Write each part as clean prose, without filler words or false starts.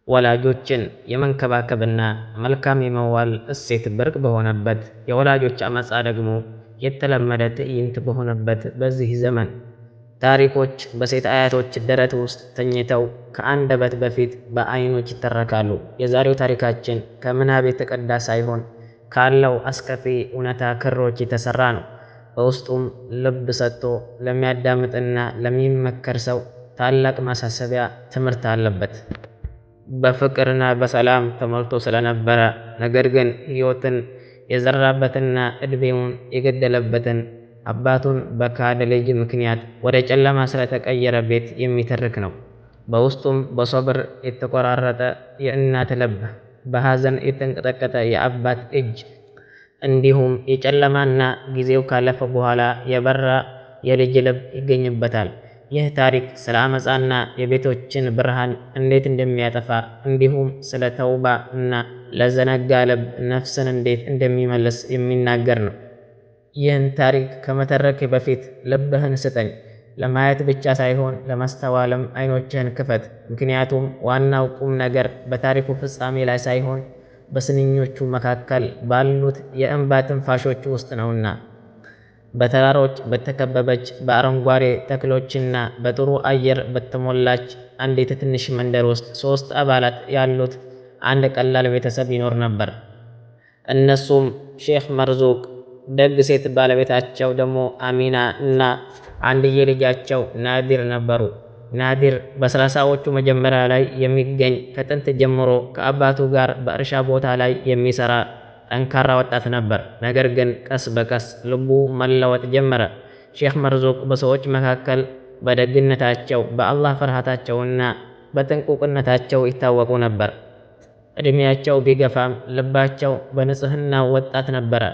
ወላጆችን የመንከባከብና መልካም የመዋል እሴት ብርቅ በሆነበት፣ የወላጆች አመፃ ደግሞ የተለመደ ትዕይንት በሆነበት በዚህ ዘመን ታሪኮች በሴት አያቶች ደረት ውስጥ ተኝተው ከአንደበት በፊት በዓይኖች ይተረካሉ። የዛሬው ታሪካችን ከምናብ የተቀዳ ሳይሆን ካለው አስከፊ እውነታ ክሮች የተሰራ ነው። በውስጡም ልብ ሰጥቶ ለሚያዳምጥና ለሚመከር ሰው ታላቅ ማሳሰቢያ ትምህርት አለበት። በፍቅርና በሰላም ተሞልቶ ስለነበረ፣ ነገር ግን ሕይወትን የዘራበትና ዕድሜውን የገደለበትን አባቱን በካደ ልጅ ምክንያት ወደ ጨለማ ስለተቀየረ ቤት የሚተርክ ነው። በውስጡም በሶብር የተቆራረጠ የእናት ልብ፣ በሐዘን የተንቀጠቀጠ የአባት እጅ፣ እንዲሁም የጨለማና ጊዜው ካለፈ በኋላ የበራ የልጅ ልብ ይገኝበታል። ይህ ታሪክ ስለ አመፃና የቤቶችን ብርሃን እንዴት እንደሚያጠፋ፣ እንዲሁም ስለ ተውባ እና ለዘነጋ ልብ ነፍስን እንዴት እንደሚመልስ የሚናገር ነው። ይህን ታሪክ ከመተረክ በፊት ልብህን ስጠኝ። ለማየት ብቻ ሳይሆን ለማስተዋልም ዓይኖችህን ክፈት። ምክንያቱም ዋናው ቁም ነገር በታሪኩ ፍጻሜ ላይ ሳይሆን በስንኞቹ መካከል ባሉት የእንባ ትንፋሾች ውስጥ ነውና። በተራሮች በተከበበች በአረንጓዴ ተክሎችና በጥሩ አየር በተሞላች አንዲት ትንሽ መንደር ውስጥ 3 አባላት ያሉት አንድ ቀላል ቤተሰብ ይኖር ነበር። እነሱም ሼህ መርዙቅ፣ ደግ ሴት ባለቤታቸው ደግሞ አሚና እና አንድዬ ልጃቸው ናዲር ነበሩ። ናዲር በ30ዎቹ መጀመሪያ ላይ የሚገኝ ከጥንት ጀምሮ ከአባቱ ጋር በእርሻ ቦታ ላይ የሚሰራ ጠንካራ ወጣት ነበር። ነገር ግን ቀስ በቀስ ልቡ መለወጥ ጀመረ። ሼህ መርዙቅ በሰዎች መካከል በደግነታቸው፣ በአላህ ፍርሃታቸውና በጥንቁቅነታቸው ይታወቁ ነበር። ዕድሜያቸው ቢገፋም ልባቸው በንጽህና ወጣት ነበረ።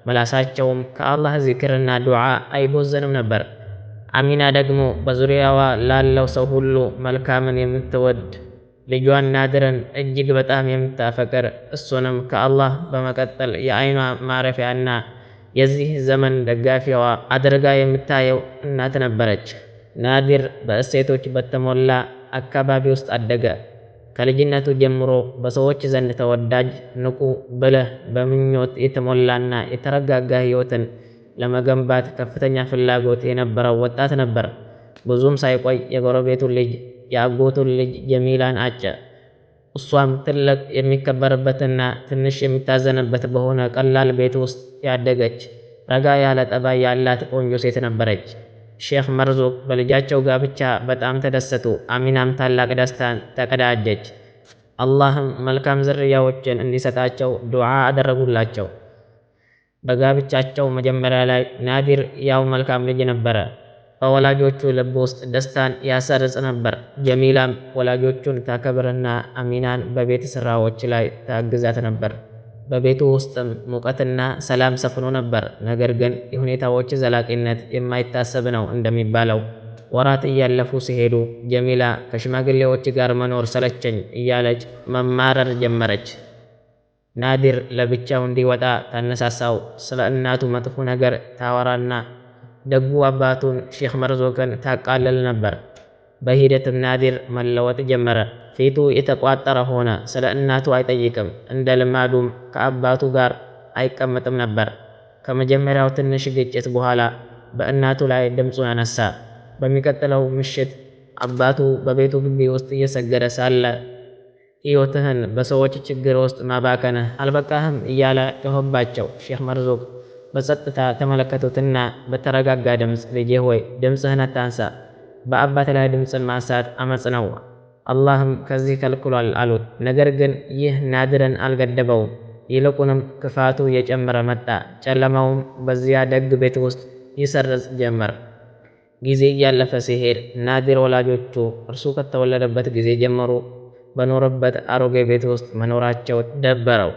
ምላሳቸውም ከአላህ ዚክርና ዱዓ አይቦዘንም ነበር። አሚና ደግሞ በዙሪያዋ ላለው ሰው ሁሉ መልካምን የምትወድ፣ ልጇን ናድርን እጅግ በጣም የምታፈቅር፣ እሱንም ከአላህ በመቀጠል የዓይኗ ማረፊያና የዚህ ዘመን ደጋፊዋ አድርጋ የምታየው እናት ነበረች። ናዲር በእሴቶች በተሞላ አካባቢ ውስጥ አደገ። ከልጅነቱ ጀምሮ በሰዎች ዘንድ ተወዳጅ፣ ንቁ፣ ብልህ፣ በምኞት የተሞላና የተረጋጋ ሕይወትን ለመገንባት ከፍተኛ ፍላጎት የነበረው ወጣት ነበር። ብዙም ሳይቆይ የጎረቤቱን ልጅ የአጎቱን ልጅ ጀሚላን አጨ። እሷም ትልቅ የሚከበርበትና ትንሽ የሚታዘንበት በሆነ ቀላል ቤት ውስጥ ያደገች ረጋ ያለ ጠባይ ያላት ቆንጆ ሴት ነበረች። ሼህ መርዙቅ በልጃቸው ጋብቻ በጣም ተደሰቱ። አሚናም ታላቅ ደስታን ተቀዳጀች። አላህም መልካም ዝርያዎችን እንዲሰጣቸው ዱዓ አደረጉላቸው። በጋብቻቸው መጀመሪያ ላይ ናዲር ያው መልካም ልጅ ነበረ፣ በወላጆቹ ልብ ውስጥ ደስታን ያሰርጽ ነበር። ጀሚላም ወላጆቹን ታከብርና አሚናን በቤት ስራዎች ላይ ታግዛት ነበር። በቤቱ ውስጥም ሙቀትና ሰላም ሰፍኖ ነበር። ነገር ግን የሁኔታዎች ዘላቂነት የማይታሰብ ነው እንደሚባለው። ወራት እያለፉ ሲሄዱ ጀሚላ ከሽማግሌዎች ጋር መኖር ሰለቸኝ እያለች መማረር ጀመረች። ናዲር ለብቻው እንዲወጣ ታነሳሳው። ስለ እናቱ መጥፎ ነገር ታወራና ደጉ አባቱን ሼህ መርዙቅን ታቃልል ነበር። በሂደትም ናዲር መለወጥ ጀመረ። ፊቱ የተቋጠረ ሆነ። ስለ እናቱ አይጠይቅም። እንደ ልማዱም ከአባቱ ጋር አይቀመጥም ነበር። ከመጀመሪያው ትንሽ ግጭት በኋላ በእናቱ ላይ ድምፁን አነሳ። በሚቀጥለው ምሽት አባቱ በቤቱ ግቢ ውስጥ እየሰገደ ሳለ ሕይወትህን በሰዎች ችግር ውስጥ ማባከንህ አልበቃህም እያለ ጮኸባቸው። ሼህ መርዙቅ በጸጥታ ተመለከቱትና በተረጋጋ ድምፅ ልጄ ሆይ ድምፅህን አታንሳ፣ በአባት ላይ ድምፅን ማንሳት አመፅ ነው፣ አላህም ከዚህ ከልክሏል አሉት። ነገር ግን ይህ ናድርን አልገደበውም። ይልቁንም ክፋቱ እየጨመረ መጣ። ጨለማውም በዚያ ደግ ቤት ውስጥ ይሰርጽ ጀመር። ጊዜ እያለፈ ሲሄድ ናዲር ወላጆቹ እርሱ ከተወለደበት ጊዜ ጀምሮ በኖረበት አሮጌ ቤት ውስጥ መኖራቸው ደበረው።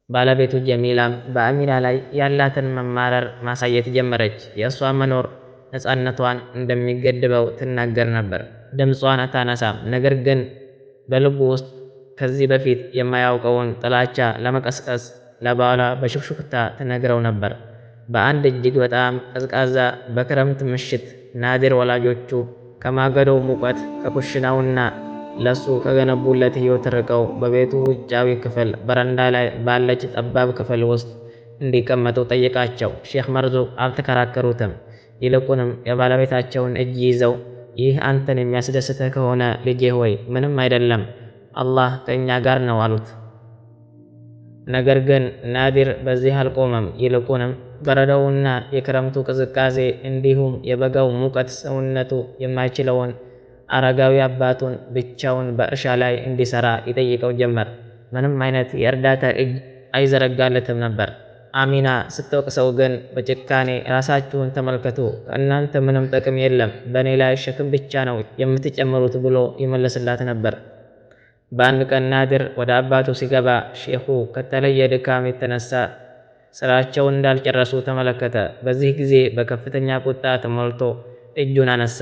ባለቤቱ ጀሚላም በአሚና ላይ ያላትን መማረር ማሳየት ጀመረች። የእሷ መኖር ነፃነቷን እንደሚገድበው ትናገር ነበር። ድምጿን አታነሳም። ነገር ግን በልቡ ውስጥ ከዚህ በፊት የማያውቀውን ጥላቻ ለመቀስቀስ ለባሏ በሹክሹክታ ትነግረው ነበር። በአንድ እጅግ በጣም ቀዝቃዛ በክረምት ምሽት ናዲር ወላጆቹ ከማገዶው ሙቀት ከኩሽናውና ለሱ ከገነቡለት ሕይወት ርቀው በቤቱ ውጫዊ ክፍል በረንዳ ላይ ባለች ጠባብ ክፍል ውስጥ እንዲቀመጡ ጠየቃቸው። ሼህ መርዙቅ አልተከራከሩትም። ይልቁንም የባለቤታቸውን እጅ ይዘው ይህ አንተን የሚያስደስትህ ከሆነ ልጄ ሆይ ምንም አይደለም፣ አላህ ከእኛ ጋር ነው አሉት። ነገር ግን ናዲር በዚህ አልቆመም። ይልቁንም በረዶውና የክረምቱ ቅዝቃዜ እንዲሁም የበጋው ሙቀት ሰውነቱ የማይችለውን አረጋዊ አባቱን ብቻውን በእርሻ ላይ እንዲሰራ ይጠይቀው ጀመር። ምንም አይነት የእርዳታ እጅ አይዘረጋለትም ነበር። አሚና ስትወቅሰው ግን በጭካኔ ራሳችሁን ተመልከቱ፣ ከእናንተ ምንም ጥቅም የለም፣ በእኔ ላይ ሸክም ብቻ ነው የምትጨምሩት ብሎ ይመለስላት ነበር። በአንድ ቀን ናዲር ወደ አባቱ ሲገባ ሼኹ ከተለየ ድካም የተነሳ ስራቸውን እንዳልጨረሱ ተመለከተ። በዚህ ጊዜ በከፍተኛ ቁጣ ተሞልቶ እጁን አነሳ።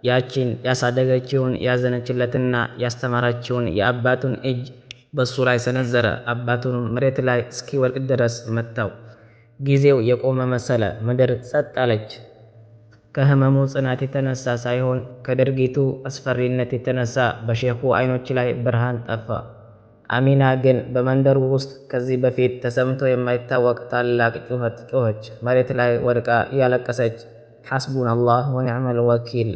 ያቺን ያሳደገችውን ያዘነችለትና ያስተማረችውን የአባቱን እጅ በሱ ላይ ሰነዘረ። አባቱንም መሬት ላይ እስኪወድቅ ድረስ መታው። ጊዜው የቆመ መሰለ። ምድር ጸጥ አለች። ከህመሙ ጽናት የተነሳ ሳይሆን ከድርጊቱ አስፈሪነት የተነሳ በሼኹ አይኖች ላይ ብርሃን ጠፋ። አሚና ግን በመንደሩ ውስጥ ከዚህ በፊት ተሰምቶ የማይታወቅ ታላቅ ጩኸት ጮኸች። መሬት ላይ ወድቃ እያለቀሰች ሐስቡነላህ ወኒዕመል ወኪል፣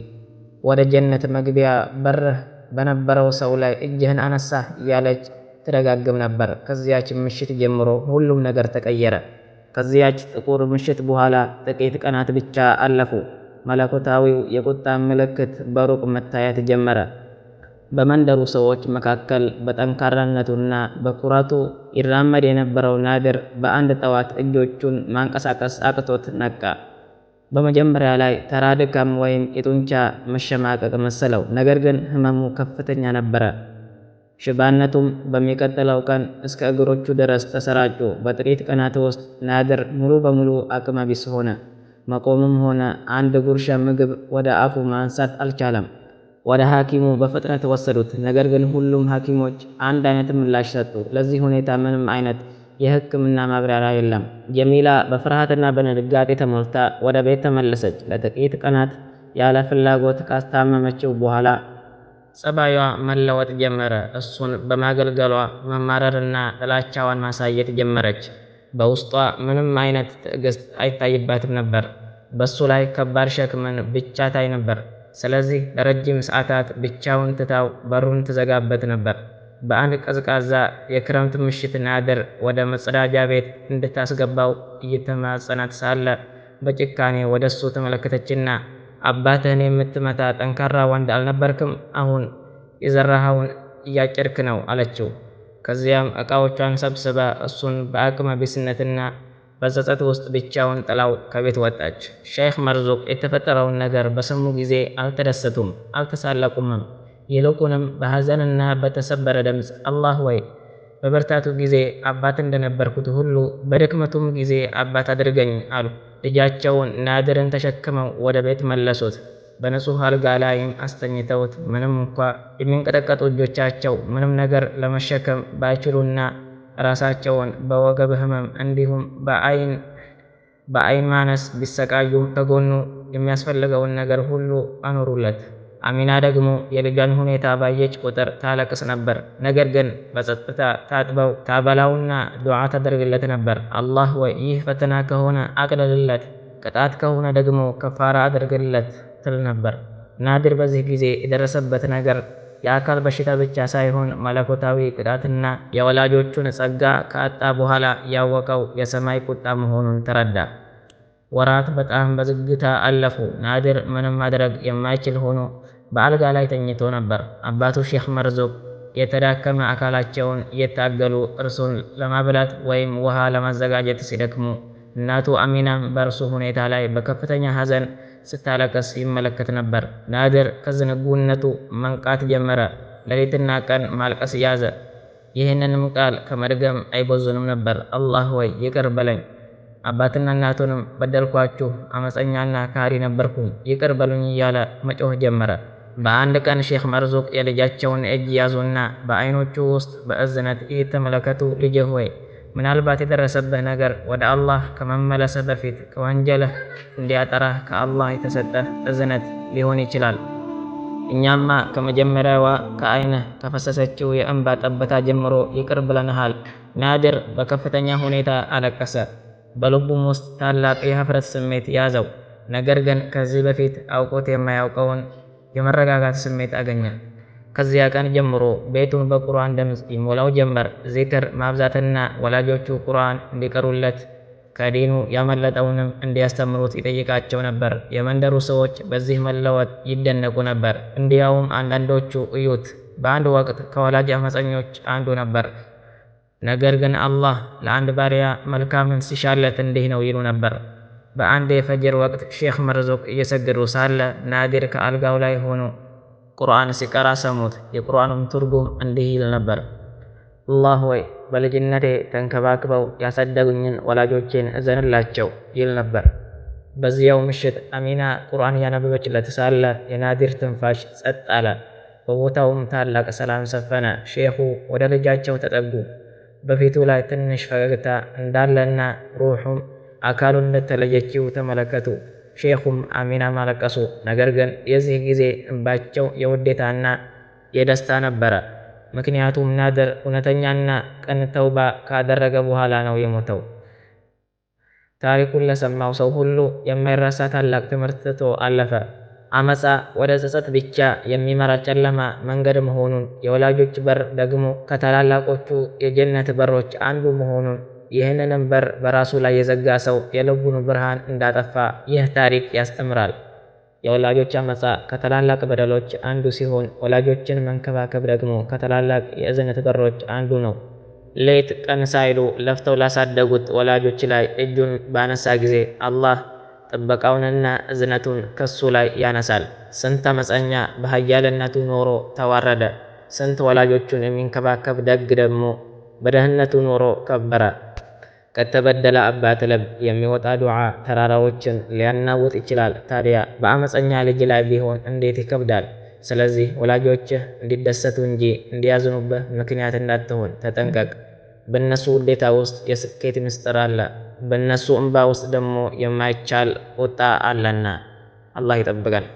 ወደ ጀነት መግቢያ በርህ በነበረው ሰው ላይ እጅህን አነሳህ እያለች ትደጋግም ነበር። ከዚያች ምሽት ጀምሮ ሁሉም ነገር ተቀየረ። ከዚያች ጥቁር ምሽት በኋላ ጥቂት ቀናት ብቻ አለፉ። መለኮታዊው የቁጣ ምልክት በሩቅ መታየት ጀመረ። በመንደሩ ሰዎች መካከል በጠንካራነቱና በኩራቱ ይራመድ የነበረው ናዲር በአንድ ጠዋት እጆቹን ማንቀሳቀስ አቅቶት ነቃ። በመጀመሪያ ላይ ተራ ድካም ወይም የጡንቻ መሸማቀቅ መሰለው። ነገር ግን ህመሙ ከፍተኛ ነበረ። ሽባነቱም በሚቀጥለው ቀን እስከ እግሮቹ ድረስ ተሰራጩ። በጥቂት ቀናት ውስጥ ናዲር ሙሉ በሙሉ አቅመ ቢስ ሆነ። መቆምም ሆነ አንድ ጉርሻ ምግብ ወደ አፉ ማንሳት አልቻለም። ወደ ሐኪሙ በፍጥነት ወሰዱት። ነገር ግን ሁሉም ሐኪሞች አንድ አይነት ምላሽ ሰጡ። ለዚህ ሁኔታ ምንም አይነት የሕክምና ማብራሪያ የለም። ጀሚላ በፍርሃትና በድንጋጤ ተሞልታ ወደ ቤት ተመለሰች። ለጥቂት ቀናት ያለ ፍላጎት ካስታመመችው በኋላ ጸባዩዋ መለወጥ ጀመረ። እሱን በማገልገሏ መማረርና ጥላቻዋን ማሳየት ጀመረች። በውስጧ ምንም አይነት ትዕግስት አይታይባትም ነበር። በሱ ላይ ከባድ ሸክምን ብቻ ታይ ነበር። ስለዚህ ለረጅም ሰዓታት ብቻውን ትታው በሩን ትዘጋበት ነበር። በአንድ ቀዝቃዛ የክረምት ምሽት ናዲር ወደ መጸዳጃ ቤት እንድታስገባው እየተማጸናት ሳለ በጭካኔ ወደ እሱ ተመለከተችና አባትህን የምትመታ ጠንካራ ወንድ አልነበርክም? አሁን የዘራኸውን እያጨድክ ነው አለችው። ከዚያም ዕቃዎቿን ሰብስባ እሱን በአቅመ ቢስነትና በጸጸት ውስጥ ብቻውን ጥላው ከቤት ወጣች። ሼህ መርዙቅ የተፈጠረውን ነገር በሰሙ ጊዜ አልተደሰቱም፣ አልተሳለቁምም። ይልቁንም በሐዘንና በተሰበረ ድምፅ አላህ ወይ በብርታቱ ጊዜ አባት እንደነበርኩት ሁሉ በድክመቱም ጊዜ አባት አድርገኝ አሉ። ልጃቸውን ናዲርን ተሸክመው ወደ ቤት መለሱት። በንጹህ አልጋ ላይም አስተኝተውት ምንም እንኳ የሚንቀጠቀጡ እጆቻቸው ምንም ነገር ለመሸከም ባይችሉና ራሳቸውን በወገብ ህመም እንዲሁም በአይን ማነስ ቢሰቃዩም ከጎኑ የሚያስፈልገውን ነገር ሁሉ አኖሩለት። አሚና ደግሞ የልጇን ሁኔታ ባየች ቁጥር ታለቅስ ነበር። ነገር ግን በጸጥታ ታጥበው ታበላውና ዱዓ ታደርግለት ነበር። አላህ ወይ ይህ ፈተና ከሆነ አቅልልለት፣ ቅጣት ከሆነ ደግሞ ከፋራ አድርግለት ትል ነበር። ናዲር በዚህ ጊዜ የደረሰበት ነገር የአካል በሽታ ብቻ ሳይሆን መለኮታዊ ቅጣትና የወላጆቹን ጸጋ ከአጣ በኋላ ያወቀው የሰማይ ቁጣ መሆኑን ተረዳ። ወራት በጣም በዝግታ አለፉ። ናዲር ምንም ማድረግ የማይችል ሆኖ በአልጋ ላይ ተኝቶ ነበር። አባቱ ሼህ መርዙቅ የተዳከመ አካላቸውን እየታገሉ እርሱን ለማብላት ወይም ውሃ ለማዘጋጀት ሲደክሙ፣ እናቱ አሚናም በእርሱ ሁኔታ ላይ በከፍተኛ ሐዘን ስታለቅስ ይመለከት ነበር። ናዲር ከዝንጉነቱ መንቃት ጀመረ። ሌሊትና ቀን ማልቀስ ያዘ። ይህንንም ቃል ከመድገም አይቦዝንም ነበር። አላህ ወይ ይቅር በለኝ፣ አባትና እናቱንም በደልኳችሁ፣ አመፀኛና ካሪ ነበርኩኝ፣ ይቅር በሉኝ እያለ መጮህ ጀመረ። በአንድ ቀን ሼህ መርዙቅ የልጃቸውን እጅ ያዙና በአይኖቹ ውስጥ በእዝነት እየተመለከቱ ልጄ ሆይ ምናልባት የደረሰብህ ነገር ወደ አላህ ከመመለስህ በፊት ከወንጀልህ እንዲያጠራህ ከአላህ የተሰጠህ እዝነት ሊሆን ይችላል። እኛማ ከመጀመሪያዋ ከዓይንህ ከፈሰሰችው የእንባ ጠብታ ጀምሮ ይቅር ብለንሃል። ናድር በከፍተኛ ሁኔታ አለቀሰ። በልቡም ውስጥ ታላቅ የኀፍረት ስሜት ያዘው። ነገር ግን ከዚህ በፊት አውቆት የማያውቀውን የመረጋጋት ስሜት አገኘ። ከዚያ ቀን ጀምሮ ቤቱን በቁርአን ድምፅ ይሞላው ጀመር። ዚክር ማብዛትና ወላጆቹ ቁርአን እንዲቀሩለት ከዲኑ ያመለጠውንም እንዲያስተምሩት ይጠይቃቸው ነበር። የመንደሩ ሰዎች በዚህ መለወጥ ይደነቁ ነበር። እንዲያውም አንዳንዶቹ እዩት፣ በአንድ ወቅት ከወላጅ አመፀኞች አንዱ ነበር። ነገር ግን አላህ ለአንድ ባሪያ መልካምን ሲሻለት እንዲህ ነው ይሉ ነበር። በአንድ የፈጅር ወቅት ሼኽ መርዙቅ እየሰገዱ ሳለ ናዲር ከአልጋው ላይ ሆኖ ቁርአን ሲቀራ ሰሙት። የቁርአኑም ትርጉም እንዲህ ይል ነበር። አላህ ሆይ በልጅነቴ ተንከባክበው ያሳደጉኝን ወላጆቼን እዘንላቸው ይል ነበር። በዚያው ምሽት አሚና ቁርአን ያነበበችለት ሳለ የናዲር ትንፋሽ ጸጥ አለ። በቦታውም ታላቅ ሰላም ሰፈነ። ሼኹ ወደ ልጃቸው ተጠጉ። በፊቱ ላይ ትንሽ ፈገግታ እንዳለና ሩሑም አካሉን እንደተለየችው ተመለከቱ። ሼኹም አሚናም አለቀሱ። ነገር ግን የዚህ ጊዜ እንባቸው የውዴታና የደስታ ነበረ። ምክንያቱም ናድር እውነተኛና ቅን ተውባ ካደረገ በኋላ ነው የሞተው። ታሪኩን ለሰማው ሰው ሁሉ የማይረሳ ታላቅ ትምህርት ትቶ አለፈ። አመፃ ወደ ጸጸት ብቻ የሚመራ ጨለማ መንገድ መሆኑን፣ የወላጆች በር ደግሞ ከታላላቆቹ የጀነት በሮች አንዱ መሆኑን፣ ይህንንም በር በራሱ ላይ የዘጋ ሰው የልቡን ብርሃን እንዳጠፋ ይህ ታሪክ ያስተምራል። የወላጆች አመፃ ከታላላቅ በደሎች አንዱ ሲሆን ወላጆችን መንከባከብ ደግሞ ከታላላቅ የእዝነት በሮች አንዱ ነው። ሌት ቀን ሳይሉ ለፍተው ላሳደጉት ወላጆች ላይ እጁን ባነሳ ጊዜ አላህ ጥበቃውንና እዝነቱን ከሱ ላይ ያነሳል። ስንት አመፀኛ በኃያልነቱ ኖሮ ተዋረደ። ስንት ወላጆቹን የሚንከባከብ ደግ ደግሞ በደህንነቱ ኖሮ ከበረ። ከተበደለ አባት ልብ የሚወጣ ዱዓ ተራራዎችን ሊያናውጥ ይችላል። ታዲያ በአመፀኛ ልጅ ላይ ቢሆን እንዴት ይከብዳል! ስለዚህ ወላጆችህ እንዲደሰቱ እንጂ እንዲያዝኑብህ ምክንያት እንዳትሆን ተጠንቀቅ። በእነሱ ውዴታ ውስጥ የስኬት ምስጢር አለ። በእነሱ እንባ ውስጥ ደግሞ የማይቻል ቁጣ አለና። አላህ ይጠብቀን።